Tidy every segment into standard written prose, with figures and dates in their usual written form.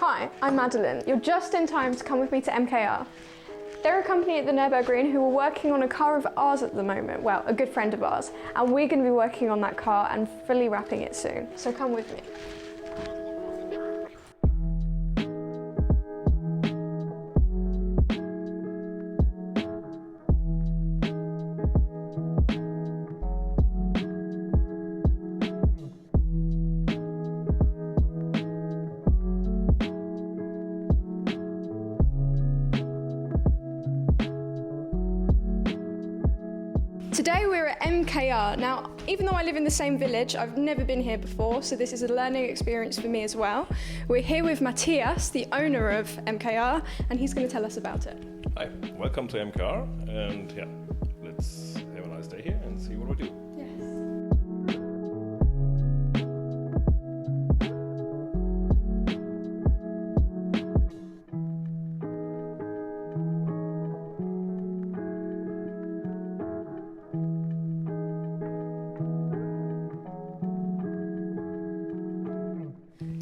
Hi, I'm Madeleine. You're just in time to come with me to MKR. They're a company at the Nürburgring who are working on a car of ours at the moment, well, a good friend of ours, and we're going to be working on that car and fully wrapping it soon. So come with me. Today we're at MKR. Now, even though I live in the same village, I've never been here before, so this is a learning experience for me as well. We're here with Matthias, the owner of MKR, and he's going to tell us about it. Hi, welcome to MKR, and yeah, let's have a nice day here and see what we do.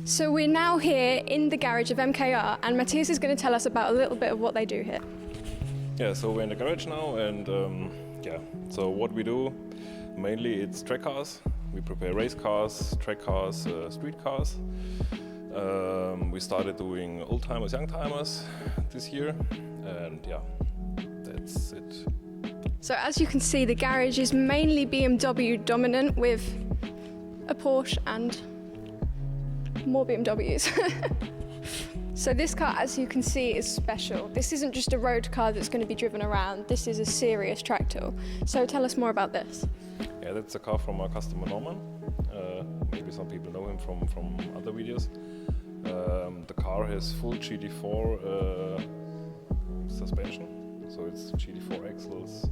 So we're now here in the garage of MKR, and Matthias is going to tell us about a little bit of what they do here. Yeah, so we're in the garage now, and so what we do, mainly it's track cars. We prepare race cars, track cars, street cars. We started doing old timers, young timers this year, and yeah, that's it. So as you can see, the garage is mainly BMW dominant with a Porsche and more BMWs. So this car, as you can see, is special. This isn't just a road car that's going to be driven around. This is a serious track tool. So tell us more about this. Yeah, that's a car from our customer Norman. Maybe some people know him from other videos. The car has full GT4 suspension, so it's GT4 axles,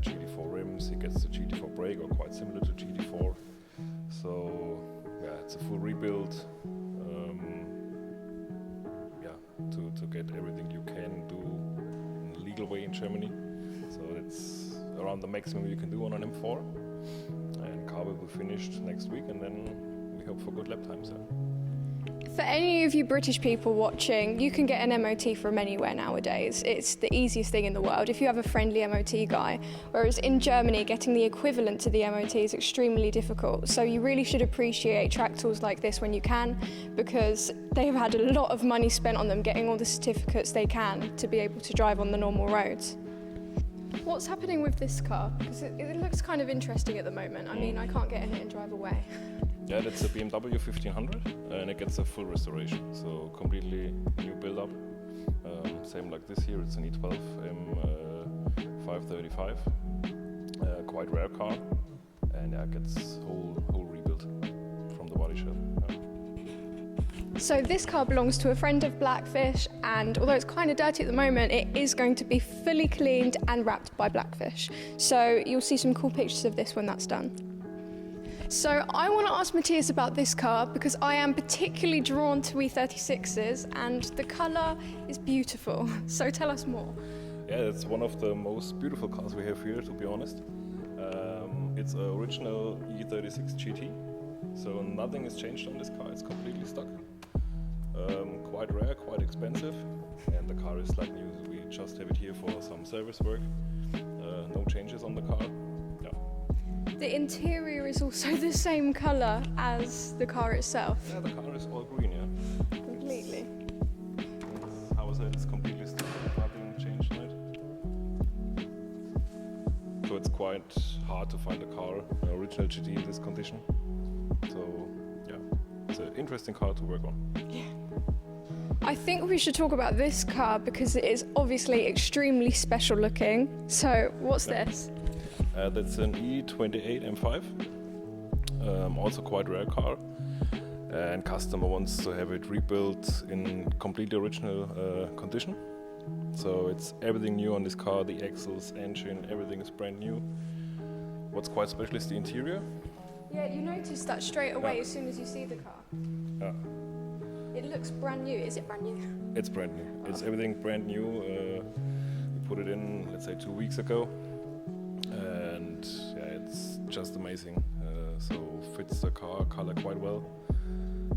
GT4 rims. He gets the GT4 brake, or quite similar to GT4. So yeah, it's a full rebuild. To get everything you can do in a legal way in Germany. So it's around the maximum you can do on an M4. And car will be finished next week, and then we hope for good lap times. For any of you British people watching, you can get an MOT from anywhere nowadays. It's the easiest thing in the world if you have a friendly MOT guy. Whereas in Germany, getting the equivalent to the MOT is extremely difficult. So you really should appreciate track tools like this when you can, because they have had a lot of money spent on them getting all the certificates they can to be able to drive on the normal roads. What's happening with this car? Because it looks kind of interesting at the moment. I mean, I can't get in it and drive away. Yeah, that's a BMW 1500, and it gets a full restoration, so completely new build-up. Same like this here, it's an E12 M535, quite rare car, and yeah, it gets whole rebuild from the body shell. So this car belongs to a friend of BlackFish, and although it's kind of dirty at the moment, it is going to be fully cleaned and wrapped by BlackFish. So you'll see some cool pictures of this when that's done. So I want to ask Matthias about this car because I am particularly drawn to E36s, and the colour is beautiful. So tell us more. Yeah, it's one of the most beautiful cars we have here, to be honest. It's an original E36 GT, so nothing has changed on this car. It's completely stock. Quite rare, quite expensive, and the car is like new. We just have it here for some service work. No changes on the car. The interior is also the same colour as the car itself. Yeah, the car is all green, yeah. Completely. How I said, it's completely still, nothing changed on it. So it's quite hard to find a car, an original GT in this condition. So yeah, it's an interesting car to work on. Yeah. I think we should talk about this car because it is obviously extremely special looking. So what's this? That's an E28 M5, also quite rare car, and customer wants to have it rebuilt in completely original condition. So it's everything new on this car, the axles, engine, everything is brand new. What's quite special is the interior. Yeah, you notice that straight away as soon as you see the car. Yeah. It looks brand new. Is it brand new? It's brand new. Oh. It's everything brand new. We put it in, let's say, 2 weeks ago. And yeah, it's just amazing. So fits the car color quite well.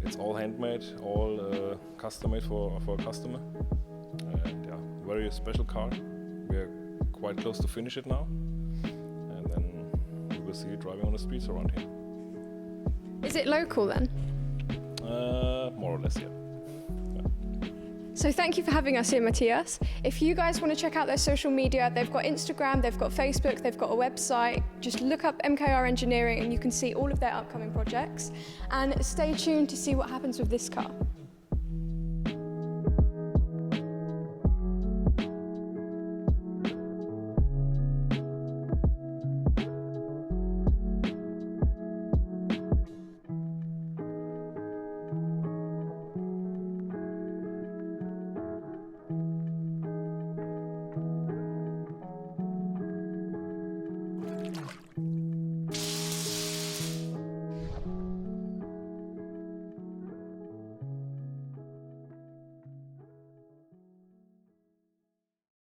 It's all handmade, all custom made for a customer. And yeah, very special car. We're quite close to finish it now. And then we will see it driving on the streets around here. Is it local then? More or less, yeah. So thank you for having us here, Matthias. If you guys want to check out their social media, they've got Instagram, they've got Facebook, they've got a website. Just look up MKR Engineering and you can see all of their upcoming projects. And stay tuned to see what happens with this car.